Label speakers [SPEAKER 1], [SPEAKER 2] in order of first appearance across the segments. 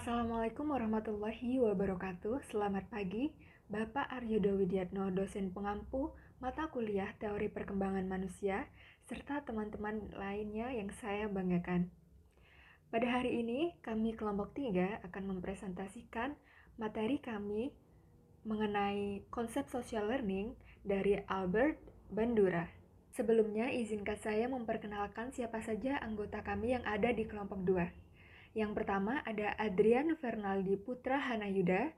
[SPEAKER 1] Assalamualaikum warahmatullahi wabarakatuh. Selamat pagi, Bapak Aryodo Widiatno, dosen pengampu mata kuliah Teori Perkembangan Manusia, serta teman-teman lainnya yang saya banggakan. Pada hari ini, kami kelompok 3 akan mempresentasikan materi kami mengenai konsep social learning dari Albert Bandura. Sebelumnya, izinkan saya memperkenalkan siapa saja anggota kami yang ada di kelompok 2. Yang pertama ada Adrian Fernaldi Putra Hanayuda,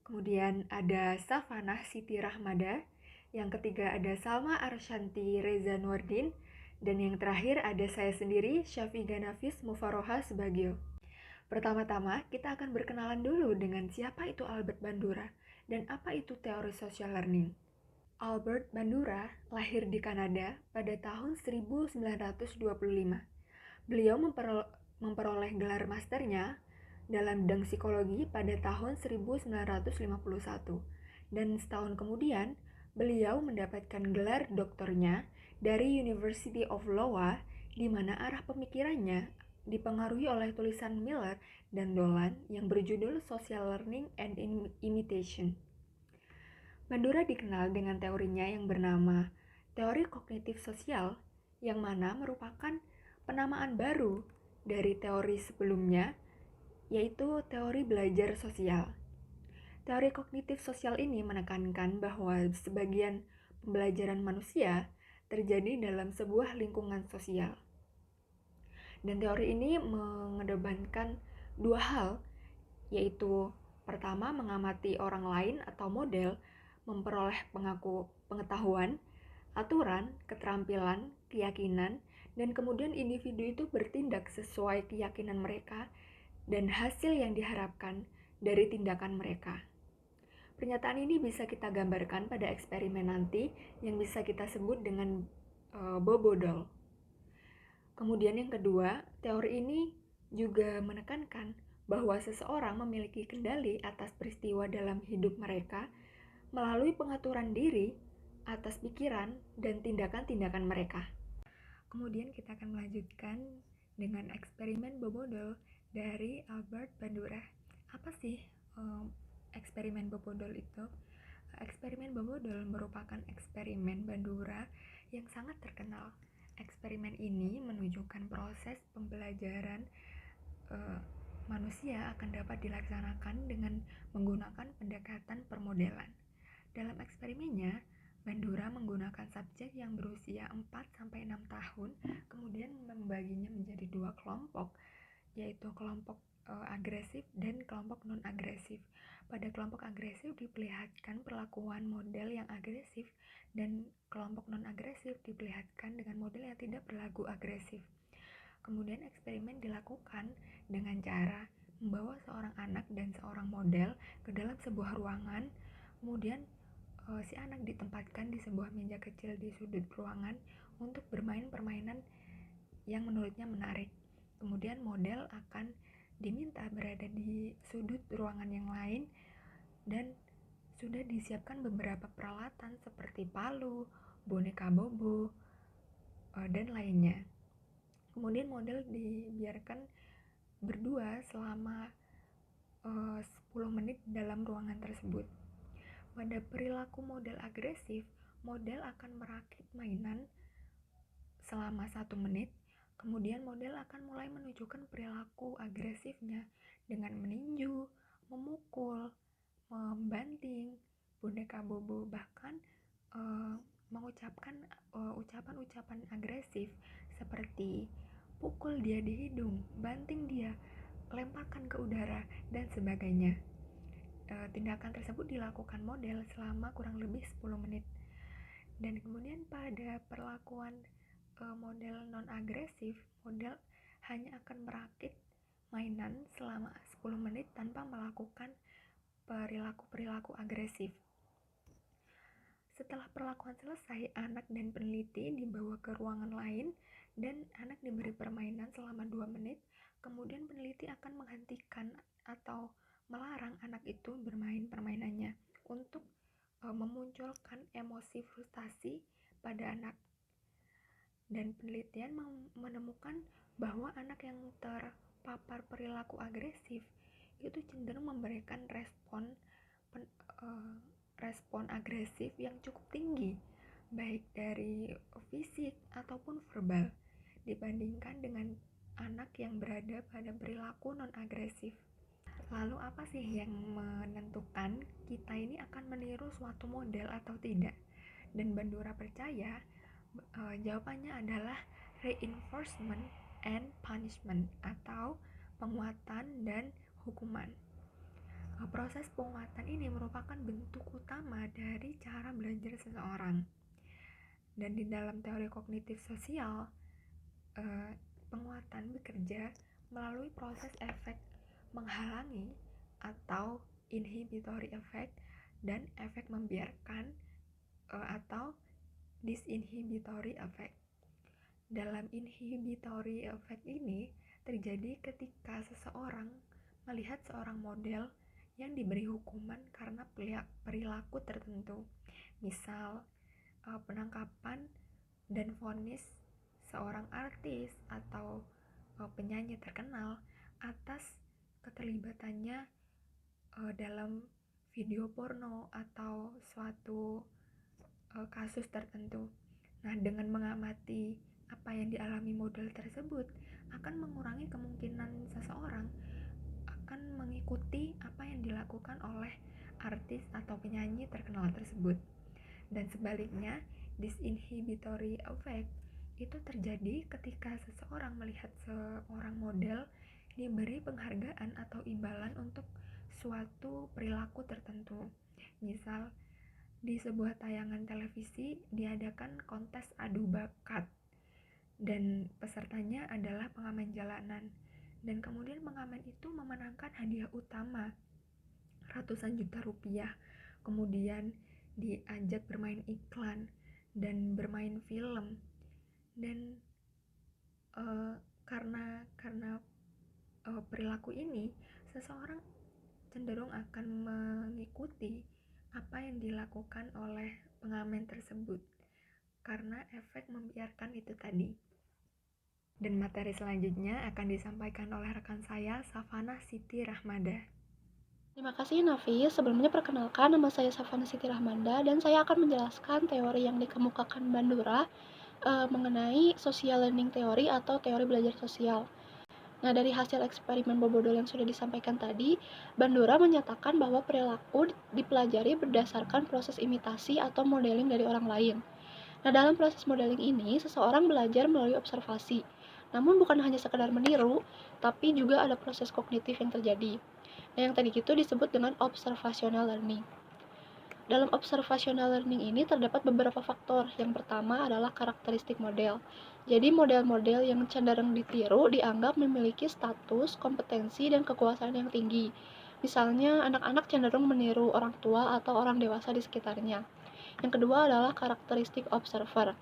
[SPEAKER 1] kemudian ada Safanah Siti Rahmada, yang ketiga ada Salma Arshanti Reza Nurdin, dan yang terakhir ada saya sendiri, Syafiqa Nafis Mufaroha Subagio. Pertama-tama, kita akan berkenalan dulu dengan siapa itu Albert Bandura dan apa itu teori social learning. Albert Bandura lahir di Kanada pada tahun 1925. Beliau memperoleh gelar masternya dalam bidang psikologi pada tahun 1951 dan setahun kemudian beliau mendapatkan gelar doktornya dari University of Iowa, di mana arah pemikirannya dipengaruhi oleh tulisan Miller dan Dolan yang berjudul Social Learning and Imitation. Bandura dikenal dengan teorinya yang bernama teori kognitif sosial, yang mana merupakan penamaan baru dari teori sebelumnya, yaitu teori belajar sosial. Teori kognitif sosial ini menekankan bahwa sebagian pembelajaran manusia terjadi dalam sebuah lingkungan sosial. Dan teori ini mengedepankan dua hal, yaitu pertama, mengamati orang lain atau model, memperoleh pengetahuan, aturan, keterampilan, keyakinan, dan kemudian individu itu bertindak sesuai keyakinan mereka dan hasil yang diharapkan dari tindakan mereka. Pernyataan ini bisa kita gambarkan pada eksperimen nanti yang bisa kita sebut dengan Bobodol. Kemudian yang kedua, teori ini juga menekankan bahwa seseorang memiliki kendali atas peristiwa dalam hidup mereka melalui pengaturan diri atas pikiran dan tindakan-tindakan mereka. Kemudian kita akan melanjutkan dengan eksperimen Bobodol dari Albert Bandura. Apa sih eksperimen Bobodol itu? Eksperimen Bobodol merupakan eksperimen Bandura yang sangat terkenal. Eksperimen ini menunjukkan proses pembelajaran manusia akan dapat dilaksanakan dengan menggunakan pendekatan permodelan. Dalam eksperimennya, Bandura menggunakan subjek yang berusia 4-6 tahun, kemudian membaginya menjadi dua kelompok, yaitu kelompok agresif dan kelompok non-agresif. Pada kelompok agresif diperlihatkan perlakuan model yang agresif dan kelompok non-agresif diperlihatkan dengan model yang tidak berlaku agresif. Kemudian eksperimen dilakukan dengan cara membawa seorang anak dan seorang model ke dalam sebuah ruangan, kemudian si anak ditempatkan di sebuah meja kecil di sudut ruangan untuk bermain permainan yang menurutnya menarik. Kemudian model akan diminta berada di sudut ruangan yang lain dan sudah disiapkan beberapa peralatan seperti palu, boneka bobo, dan lainnya. Kemudian model dibiarkan berdua selama 10 menit dalam ruangan tersebut. Pada perilaku model agresif, model akan merakit mainan selama 1 menit. Kemudian model akan mulai menunjukkan perilaku agresifnya dengan meninju, memukul, membanting boneka bobo, bahkan mengucapkan ucapan-ucapan agresif seperti pukul dia di hidung, banting dia, lemparkan ke udara, dan sebagainya. Tindakan tersebut dilakukan model selama kurang lebih 10 menit. Dan kemudian pada perlakuan model non-agresif, model hanya akan merakit mainan selama 10 menit tanpa melakukan perilaku-perilaku agresif. Setelah perlakuan selesai, anak dan peneliti dibawa ke ruangan lain dan anak diberi permainan selama 2 menit. Kemudian peneliti akan menghentikan atau melarang anak itu bermain permainannya untuk memunculkan emosi frustasi pada anak. Dan penelitian menemukan bahwa anak yang terpapar perilaku agresif itu cenderung memberikan respon agresif yang cukup tinggi, baik dari fisik ataupun verbal, dibandingkan dengan anak yang berada pada perilaku non-agresif. Lalu apa sih yang menentukan kita ini akan meniru suatu model atau tidak? Dan Bandura percaya jawabannya adalah reinforcement and punishment atau penguatan dan hukuman. Proses penguatan ini merupakan bentuk utama dari cara belajar seseorang. Dan di dalam teori kognitif sosial, penguatan bekerja melalui proses efek menghalangi atau inhibitory effect dan efek membiarkan atau disinhibitory effect. Dalam inhibitory effect ini terjadi ketika seseorang melihat seorang model yang diberi hukuman karena perilaku tertentu, misal penangkapan dan vonis seorang artis atau penyanyi terkenal atas keterlibatannya dalam video porno atau suatu kasus tertentu. Nah, dengan mengamati apa yang dialami model tersebut akan mengurangi kemungkinan seseorang akan mengikuti apa yang dilakukan oleh artis atau penyanyi terkenal tersebut. Dan sebaliknya, disinhibitory effect itu terjadi ketika seseorang melihat seorang model diberi penghargaan atau imbalan untuk suatu perilaku tertentu. Misal, di sebuah tayangan televisi diadakan kontes adu bakat dan pesertanya adalah pengamen jalanan, dan kemudian pengamen itu memenangkan hadiah utama ratusan juta rupiah, kemudian diajak bermain iklan dan bermain film. Dan karena perilaku ini, seseorang cenderung akan mengikuti apa yang dilakukan oleh pengamen tersebut karena efek membiarkan itu tadi. Dan materi selanjutnya akan disampaikan oleh rekan saya, Safana Siti Rahmada.
[SPEAKER 2] Terima kasih Nafi. Sebelumnya perkenalkan, nama saya Safana Siti Rahmanda dan saya akan menjelaskan teori yang dikemukakan Bandura mengenai social learning theory atau teori belajar sosial. Nah, dari hasil eksperimen Bobodol yang sudah disampaikan tadi, Bandura menyatakan bahwa perilaku dipelajari berdasarkan proses imitasi atau modeling dari orang lain. Nah, dalam proses modeling ini, seseorang belajar melalui observasi. Namun bukan hanya sekedar meniru, tapi juga ada proses kognitif yang terjadi. Nah, yang tadi itu disebut dengan observational learning. Dalam observational learning ini terdapat beberapa faktor. Yang pertama adalah karakteristik model. Jadi model-model yang cenderung ditiru dianggap memiliki status, kompetensi, dan kekuasaan yang tinggi. Misalnya, anak-anak cenderung meniru orang tua atau orang dewasa di sekitarnya. Yang kedua adalah karakteristik observer.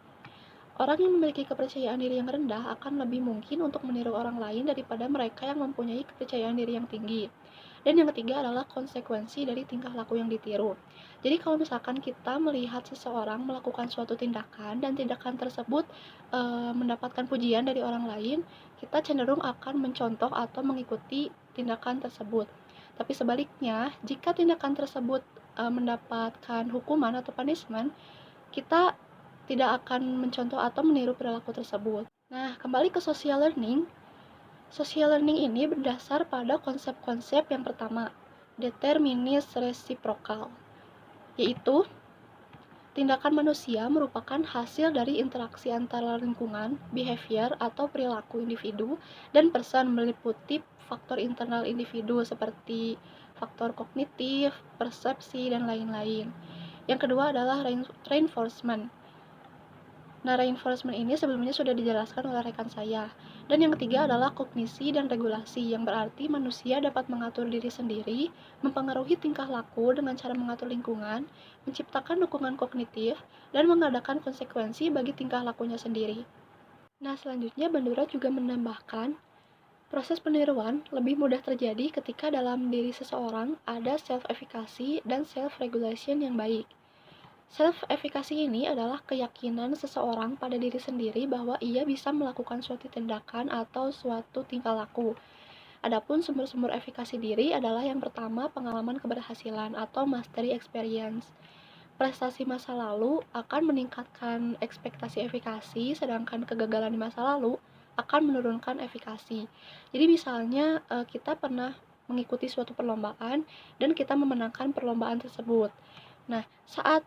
[SPEAKER 2] Orang yang memiliki kepercayaan diri yang rendah akan lebih mungkin untuk meniru orang lain daripada mereka yang mempunyai kepercayaan diri yang tinggi. Dan yang ketiga adalah konsekuensi dari tingkah laku yang ditiru. Jadi kalau misalkan kita melihat seseorang melakukan suatu tindakan dan tindakan tersebut mendapatkan pujian dari orang lain, kita cenderung akan mencontoh atau mengikuti tindakan tersebut. Tapi sebaliknya, jika tindakan tersebut mendapatkan hukuman atau punishment, kita tidak akan mencontoh atau meniru perilaku tersebut. Nah, kembali ke social learning. Social learning ini berdasar pada konsep-konsep yang pertama, determinis reciprocal, yaitu tindakan manusia merupakan hasil dari interaksi antara lingkungan, behavior atau perilaku individu dan person, meliputi faktor internal individu seperti faktor kognitif, persepsi, dan lain-lain. Yang kedua adalah reinforcement. Nah, reinforcement ini sebelumnya sudah dijelaskan oleh rekan saya. Dan yang ketiga adalah kognisi dan regulasi, yang berarti manusia dapat mengatur diri sendiri, mempengaruhi tingkah laku dengan cara mengatur lingkungan, menciptakan dukungan kognitif, dan mengadakan konsekuensi bagi tingkah lakunya sendiri. Nah, selanjutnya Bandura juga menambahkan, proses peniruan lebih mudah terjadi ketika dalam diri seseorang ada self-efficacy dan self-regulation yang baik. Self-efficacy ini adalah keyakinan seseorang pada diri sendiri bahwa ia bisa melakukan suatu tindakan atau suatu tingkah laku. Adapun sumber-sumber efikasi diri adalah yang pertama pengalaman keberhasilan atau mastery experience. Prestasi masa lalu akan meningkatkan ekspektasi efikasi, sedangkan kegagalan di masa lalu akan menurunkan efikasi. Jadi misalnya kita pernah mengikuti suatu perlombaan dan kita memenangkan perlombaan tersebut. Nah, saat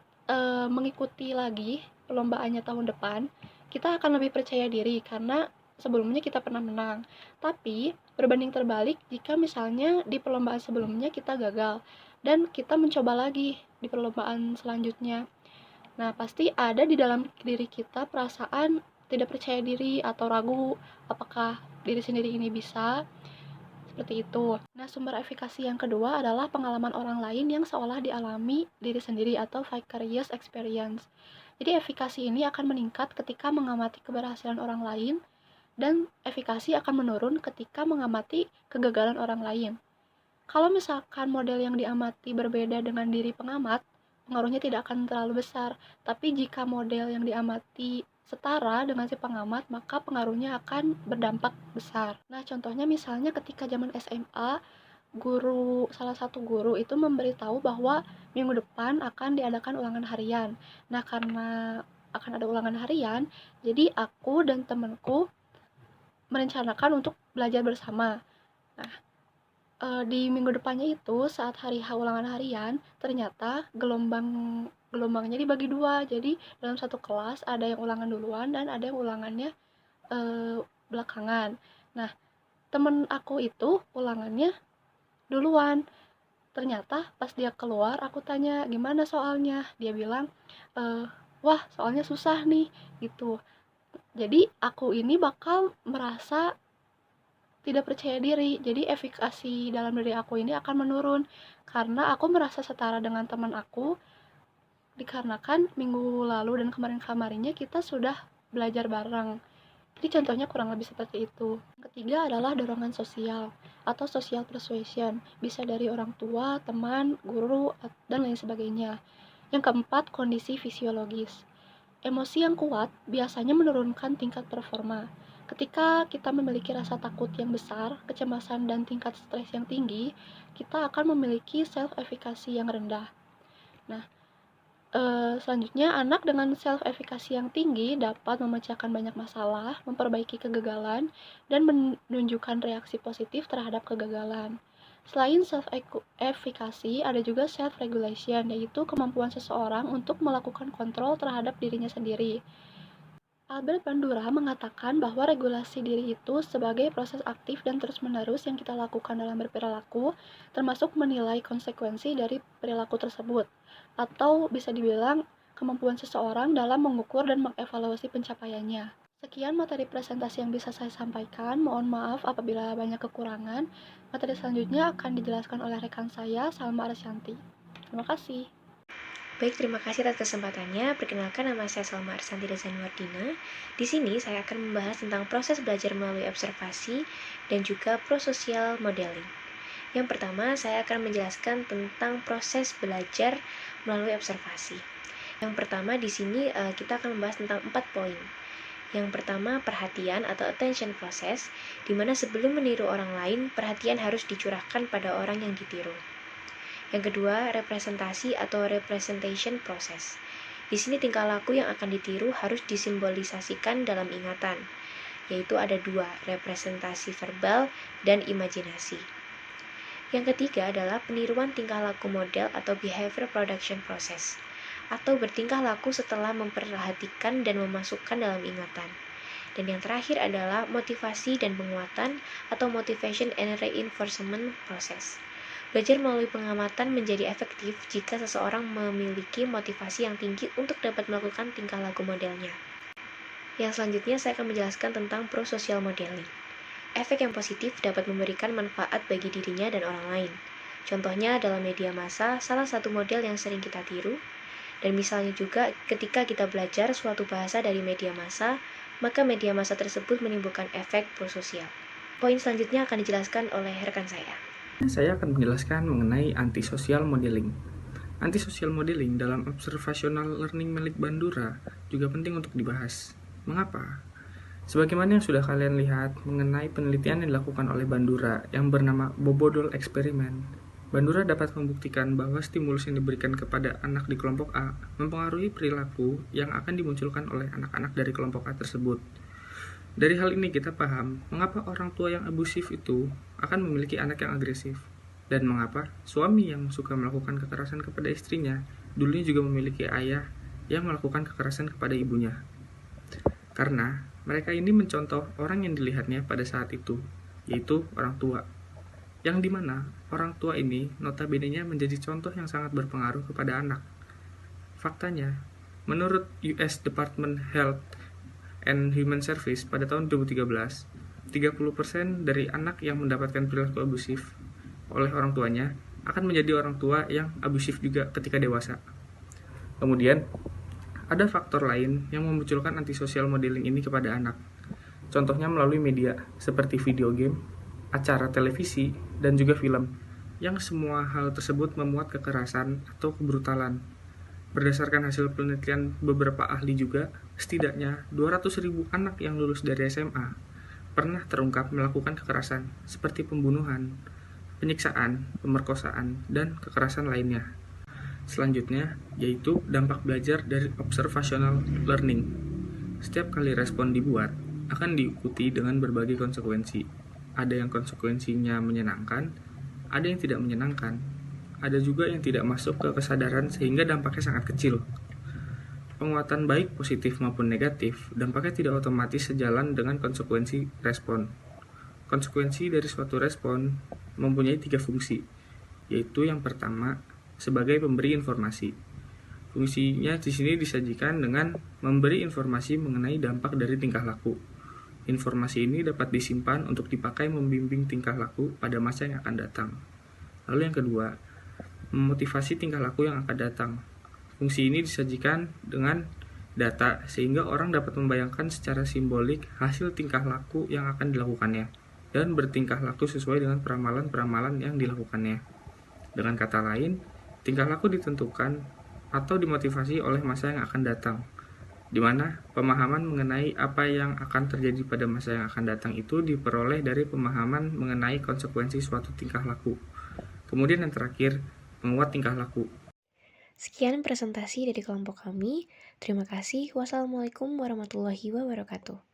[SPEAKER 2] mengikuti lagi perlombaannya tahun depan, kita akan lebih percaya diri karena sebelumnya kita pernah menang. Tapi berbanding terbalik jika misalnya di perlombaan sebelumnya kita gagal dan kita mencoba lagi di perlombaan selanjutnya. Nah, pasti ada di dalam diri kita perasaan tidak percaya diri atau ragu apakah diri sendiri ini bisa, seperti itu. Nah, sumber efikasi yang kedua adalah pengalaman orang lain yang seolah dialami diri sendiri atau vicarious experience. Jadi, efikasi ini akan meningkat ketika mengamati keberhasilan orang lain dan efikasi akan menurun ketika mengamati kegagalan orang lain. Kalau misalkan model yang diamati berbeda dengan diri pengamat, pengaruhnya tidak akan terlalu besar. Tapi jika model yang diamati setara dengan si pengamat, maka pengaruhnya akan berdampak besar. Nah, contohnya misalnya ketika zaman SMA, salah satu guru itu memberitahu bahwa minggu depan akan diadakan ulangan harian. Nah, karena akan ada ulangan harian, jadi aku dan temanku merencanakan untuk belajar bersama. Nah, di minggu depannya itu saat hari ulangan harian ternyata gelombangnya dibagi dua, jadi dalam satu kelas ada yang ulangan duluan dan ada yang ulangannya belakangan. Nah, temen aku itu ulangannya duluan. Ternyata pas dia keluar aku tanya gimana soalnya, dia bilang wah soalnya susah nih gitu. Jadi aku ini bakal merasa tidak percaya diri, jadi efikasi dalam diri aku ini akan menurun karena aku merasa setara dengan teman aku, dikarenakan minggu lalu dan kemarin-kemarinnya kita sudah belajar bareng. Jadi contohnya kurang lebih seperti itu. Yang ketiga adalah dorongan sosial atau social persuasion, bisa dari orang tua, teman, guru, dan lain sebagainya. Yang keempat, kondisi fisiologis. Emosi yang kuat biasanya menurunkan tingkat performa. Ketika kita memiliki rasa takut yang besar, kecemasan, dan tingkat stres yang tinggi, kita akan memiliki self-efficacy yang rendah. Nah, selanjutnya, anak dengan self-efficacy yang tinggi dapat memecahkan banyak masalah, memperbaiki kegagalan, dan menunjukkan reaksi positif terhadap kegagalan. Selain self-efficacy, ada juga self-regulation, yaitu kemampuan seseorang untuk melakukan kontrol terhadap dirinya sendiri. Albert Bandura mengatakan bahwa regulasi diri itu sebagai proses aktif dan terus-menerus yang kita lakukan dalam berperilaku, termasuk menilai konsekuensi dari perilaku tersebut, atau bisa dibilang kemampuan seseorang dalam mengukur dan mengevaluasi pencapaiannya. Sekian materi presentasi yang bisa saya sampaikan. Mohon maaf apabila banyak kekurangan. Materi selanjutnya akan dijelaskan oleh rekan saya, Salma Arsyanti. Terima kasih.
[SPEAKER 3] Baik, terima kasih atas kesempatannya. Perkenalkan, nama saya Salma Arsyanti Zanuardina. Di sini saya akan membahas tentang proses belajar melalui observasi dan juga prososial modeling. Yang pertama, saya akan menjelaskan tentang proses belajar melalui observasi. Yang pertama di sini kita akan membahas tentang 4 poin. Yang pertama, perhatian atau attention process, di mana sebelum meniru orang lain, perhatian harus dicurahkan pada orang yang ditiru. Yang kedua, representasi atau representation process. Di sini tingkah laku yang akan ditiru harus disimbolisasikan dalam ingatan, yaitu ada 2, representasi verbal dan imajinasi. Yang ketiga adalah peniruan tingkah laku model atau behavior production process, atau bertingkah laku setelah memperhatikan dan memasukkan dalam ingatan. Dan yang terakhir adalah motivasi dan penguatan atau motivation and reinforcement process. Belajar melalui pengamatan menjadi efektif jika seseorang memiliki motivasi yang tinggi untuk dapat melakukan tingkah laku modelnya. Yang selanjutnya saya akan menjelaskan tentang prosocial modeling. Efek yang positif dapat memberikan manfaat bagi dirinya dan orang lain. Contohnya dalam media massa, salah satu model yang sering kita tiru. Dan misalnya juga ketika kita belajar suatu bahasa dari media massa, maka media massa tersebut menimbulkan efek prososial. Poin selanjutnya akan dijelaskan oleh rekan saya.
[SPEAKER 4] Saya akan menjelaskan mengenai antisocial modeling. Antisocial modeling dalam observational learning milik Bandura juga penting untuk dibahas. Mengapa? Sebagaimana yang sudah kalian lihat mengenai penelitian yang dilakukan oleh Bandura yang bernama Bobodol Experiment, Bandura dapat membuktikan bahwa stimulus yang diberikan kepada anak di kelompok A mempengaruhi perilaku yang akan dimunculkan oleh anak-anak dari kelompok A tersebut. Dari hal ini kita paham mengapa orang tua yang abusif itu akan memiliki anak yang agresif, dan mengapa suami yang suka melakukan kekerasan kepada istrinya dulunya juga memiliki ayah yang melakukan kekerasan kepada ibunya. Karena mereka ini mencontoh orang yang dilihatnya pada saat itu, yaitu orang tua. Yang dimana orang tua ini notabene-nya menjadi contoh yang sangat berpengaruh kepada anak. Faktanya, menurut US Department Health and Human Service pada tahun 2013, 30% dari anak yang mendapatkan perilaku abusif oleh orang tuanya akan menjadi orang tua yang abusif juga ketika dewasa. Kemudian, ada faktor lain yang memunculkan antisosial modeling ini kepada anak. Contohnya melalui media seperti video game, acara televisi, dan juga film, yang semua hal tersebut memuat kekerasan atau kebrutalan. Berdasarkan hasil penelitian beberapa ahli juga, setidaknya 200.000 anak yang lulus dari SMA pernah terungkap melakukan kekerasan seperti pembunuhan, penyiksaan, pemerkosaan, dan kekerasan lainnya. Selanjutnya, yaitu dampak belajar dari observational learning. Setiap kali respon dibuat, akan diikuti dengan berbagai konsekuensi. Ada yang konsekuensinya menyenangkan, ada yang tidak menyenangkan, ada juga yang tidak masuk ke kesadaran sehingga dampaknya sangat kecil. Penguatan baik positif maupun negatif, dampaknya tidak otomatis sejalan dengan konsekuensi respon. Konsekuensi dari suatu respon mempunyai 3 fungsi, yaitu yang pertama, sebagai pemberi informasi. Fungsinya di sini disajikan dengan memberi informasi mengenai dampak dari tingkah laku. Informasi ini dapat disimpan untuk dipakai membimbing tingkah laku pada masa yang akan datang. Lalu yang kedua, memotivasi tingkah laku yang akan datang. Fungsi ini disajikan dengan data sehingga orang dapat membayangkan secara simbolik hasil tingkah laku yang akan dilakukannya dan bertingkah laku sesuai dengan peramalan-peramalan yang dilakukannya. Dengan kata lain, tingkah laku ditentukan atau dimotivasi oleh masa yang akan datang, di mana pemahaman mengenai apa yang akan terjadi pada masa yang akan datang itu diperoleh dari pemahaman mengenai konsekuensi suatu tingkah laku. Kemudian yang terakhir, menguat tingkah laku.
[SPEAKER 3] Sekian presentasi dari kelompok kami. Terima kasih. Wassalamualaikum warahmatullahi wabarakatuh.